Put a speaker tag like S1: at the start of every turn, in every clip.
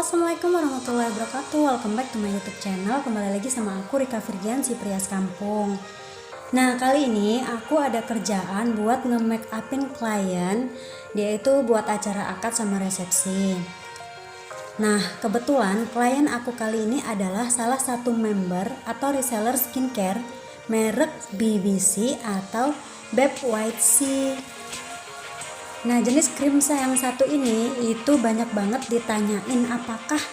S1: Assalamualaikum warahmatullahi wabarakatuh. Welcome back to my YouTube channel. Kembali lagi sama aku Rika Firgian, si pria kampung. Nah, kali ini aku ada kerjaan buat nge-make upin klien, dia itu buat acara akad sama resepsi. Nah, kebetulan klien aku kali ini adalah salah satu member atau reseller skincare merek BBC atau Beb White Sea. Nah, jenis krim yang satu ini itu banyak banget ditanyain apakah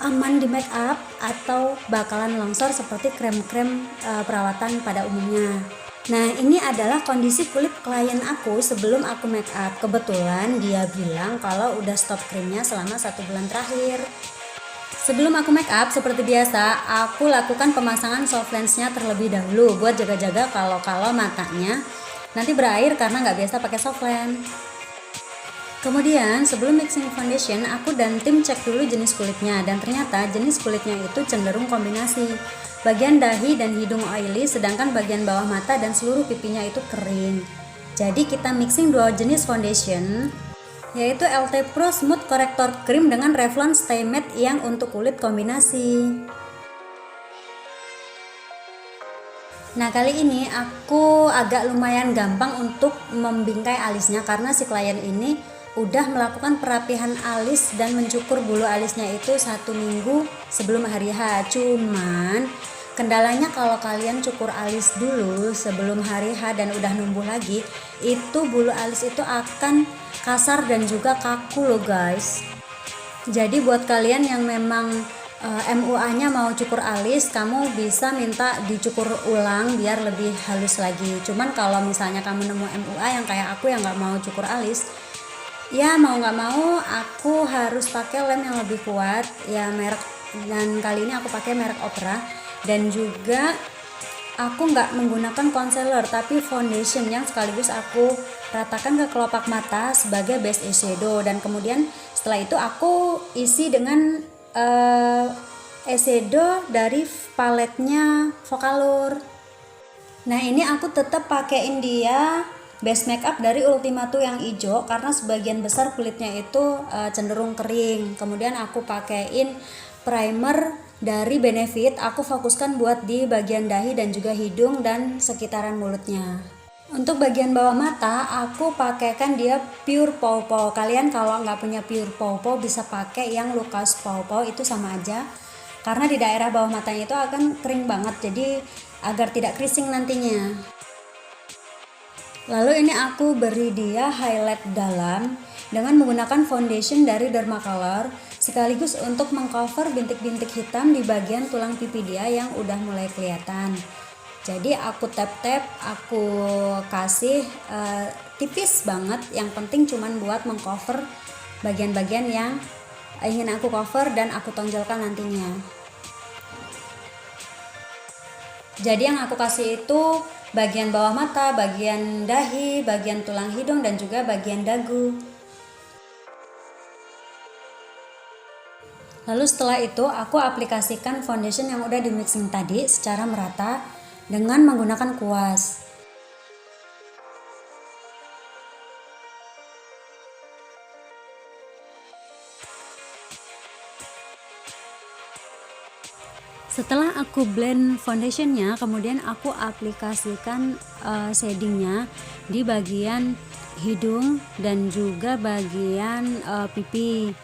S1: aman di make up atau bakalan longsor seperti krem-krem perawatan pada umumnya. Nah, ini adalah kondisi kulit klien aku sebelum aku make up. Kebetulan dia bilang kalau udah stop krimnya selama 1 bulan terakhir. Sebelum aku make up, seperti biasa, aku lakukan pemasangan soft lensnya terlebih dahulu buat jaga-jaga kalau matanya nanti berair karena nggak biasa pakai soft lens. Kemudian sebelum mixing foundation, aku dan tim cek dulu jenis kulitnya, dan ternyata jenis kulitnya itu cenderung kombinasi. Bagian dahi dan hidung oily, sedangkan bagian bawah mata dan seluruh pipinya itu kering. Jadi kita mixing 2 jenis foundation, yaitu LT Pro Smooth Corrector Cream dengan Revlon Stay Matte yang untuk kulit kombinasi. Nah, kali ini aku agak lumayan gampang untuk membingkai alisnya karena si klien ini udah melakukan perapihan alis dan mencukur bulu alisnya itu 1 minggu sebelum hari H. Cuman kendalanya kalau kalian cukur alis dulu sebelum hari H dan udah numbuh lagi, itu bulu alis itu akan kasar dan juga kaku loh guys. Jadi buat kalian yang memang MUA-nya mau cukur alis, kamu bisa minta dicukur ulang biar lebih halus lagi. Cuman kalau misalnya kamu nemu MUA yang kayak aku yang nggak mau cukur alis, ya mau nggak mau aku harus pakai lem yang lebih kuat ya merek, dan kali ini aku pakai merek Opera. Dan juga aku nggak menggunakan concealer tapi foundation yang sekaligus aku ratakan ke kelopak mata sebagai base eyeshadow, dan kemudian setelah itu aku isi dengan eyeshadow dari paletnya Vocalour. Nah, ini aku tetap pakein dia base makeup dari Ultimato yang hijau karena sebagian besar kulitnya itu cenderung kering. Kemudian aku pakein primer dari Benefit, aku fokuskan buat di bagian dahi dan juga hidung dan sekitaran mulutnya. Untuk bagian bawah mata, aku pakaikan dia Pure Pow Pow. Kalian kalau nggak punya Pure Pow Pow bisa pakai yang Lucas Pow Pow, itu sama aja. Karena di daerah bawah matanya itu akan kering banget, jadi agar tidak creasing nantinya. Lalu ini aku beri dia highlight dalam dengan menggunakan foundation dari Dermacolor sekaligus untuk mengcover bintik-bintik hitam di bagian tulang pipi dia yang udah mulai kelihatan. Jadi aku tap-tap, aku kasih tipis banget, yang penting cuman buat mengcover bagian-bagian yang ingin aku cover dan aku tonjolkan nantinya. Jadi yang aku kasih itu bagian bawah mata, bagian dahi, bagian tulang hidung, dan juga bagian dagu. Lalu setelah itu aku aplikasikan foundation yang udah di mixing tadi secara merata dengan menggunakan kuas. Setelah aku blend foundationnya, kemudian aku aplikasikan shadingnya di bagian hidung dan juga bagian pipi.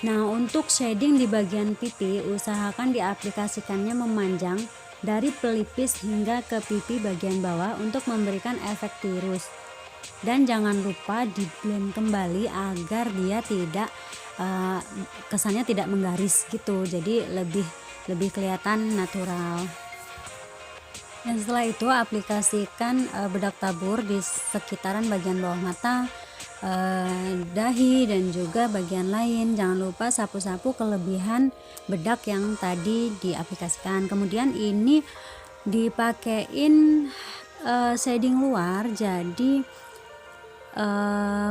S1: Nah, untuk shading di bagian pipi, usahakan diaplikasikannya memanjang dari pelipis hingga ke pipi bagian bawah untuk memberikan efek tirus. Dan jangan lupa di blend kembali agar dia tidak kesannya tidak menggaris gitu, jadi lebih kelihatan natural. Dan setelah itu aplikasikan bedak tabur di sekitaran bagian bawah mata, dahi, dan juga bagian lain. Jangan lupa sapu-sapu kelebihan bedak yang tadi diaplikasikan. Kemudian ini dipakein shading luar, jadi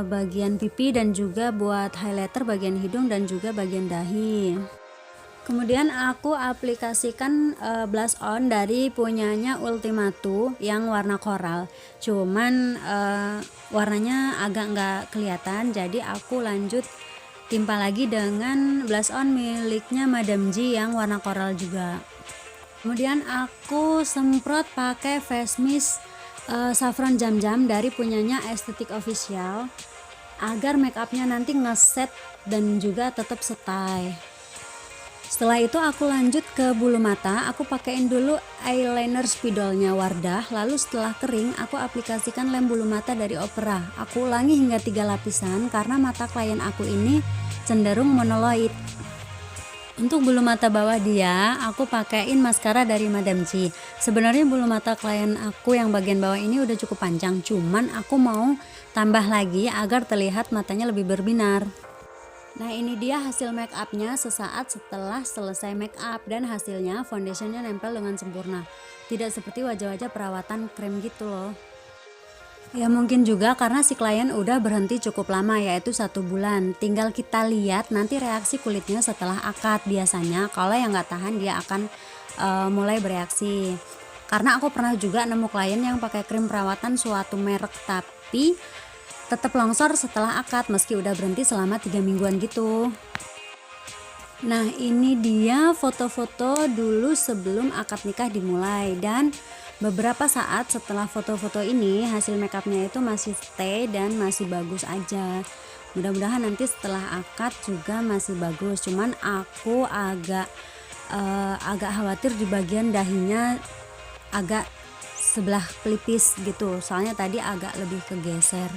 S1: bagian pipi dan juga buat highlighter bagian hidung dan juga bagian dahi. Kemudian aku aplikasikan blush on dari punyanya Ultimato yang warna coral. Cuman warnanya agak nggak kelihatan, jadi aku lanjut timpa lagi dengan blush on miliknya Madam G yang warna coral juga. Kemudian aku semprot pakai face mist saffron jam-jam dari punyanya Estetik Official agar make upnya nanti ngeset dan juga tetap stay. Setelah itu aku lanjut ke bulu mata. Aku pakein dulu eyeliner spidolnya Wardah, lalu setelah kering aku aplikasikan lem bulu mata dari Opera. Aku ulangi hingga 3 lapisan karena mata klien aku ini cenderung monoloid. Untuk bulu mata bawah dia, aku pakein maskara dari Madam C. Sebenarnya bulu mata klien aku yang bagian bawah ini udah cukup panjang, cuman aku mau tambah lagi agar terlihat matanya lebih berbinar. Nah, ini dia hasil make upnya sesaat setelah selesai make up, dan hasilnya foundationnya nempel dengan sempurna. Tidak seperti wajah-wajah perawatan krem gitu loh. Ya mungkin juga karena si klien udah berhenti cukup lama, yaitu 1 bulan. Tinggal kita lihat nanti reaksi kulitnya setelah akad. Biasanya kalau yang nggak tahan dia akan mulai bereaksi. Karena aku pernah juga nemu klien yang pakai krim perawatan suatu merek tapi tetap longsor setelah akad meski udah berhenti selama 3 mingguan gitu. Nah, ini dia foto-foto dulu sebelum akad nikah dimulai, dan beberapa saat setelah foto-foto ini hasil makeupnya itu masih stay dan masih bagus aja. Mudah-mudahan nanti setelah akad juga masih bagus. Cuman aku agak khawatir di bagian dahinya agak sebelah pelipis gitu, soalnya tadi agak lebih kegeser.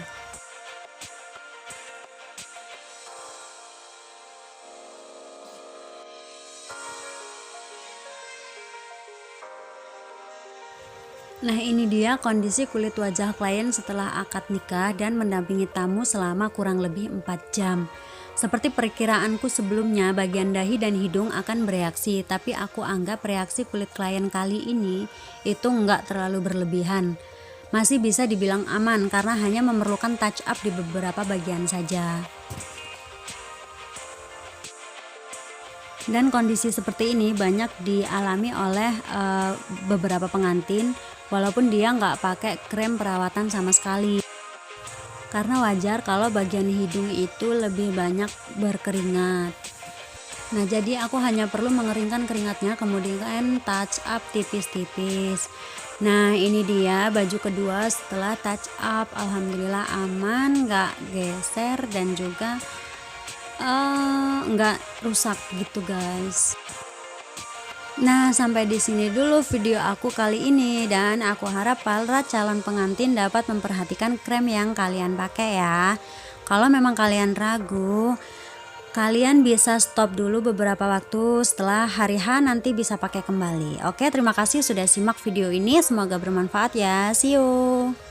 S1: Nah, ini dia kondisi kulit wajah klien setelah akad nikah dan mendampingi tamu selama kurang lebih 4 jam. Seperti perkiraanku sebelumnya, bagian dahi dan hidung akan bereaksi, tapi aku anggap reaksi kulit klien kali ini itu nggak terlalu berlebihan. Masih bisa dibilang aman karena hanya memerlukan touch up di beberapa bagian saja. Dan kondisi seperti ini banyak dialami oleh beberapa pengantin, walaupun dia nggak pakai krem perawatan sama sekali. Karena wajar kalau bagian hidung itu lebih banyak berkeringat. Nah, jadi aku hanya perlu mengeringkan keringatnya, kemudian touch up tipis-tipis. Nah, ini dia baju kedua setelah touch up. Alhamdulillah aman, nggak geser dan juga nggak rusak gitu guys. Nah, sampai di sini dulu video aku kali ini, dan aku harap para calon pengantin dapat memperhatikan krem yang kalian pakai ya. Kalau memang kalian ragu, kalian bisa stop dulu beberapa waktu, setelah hari H nanti bisa pakai kembali. Oke, terima kasih sudah simak video ini, semoga bermanfaat ya. See you.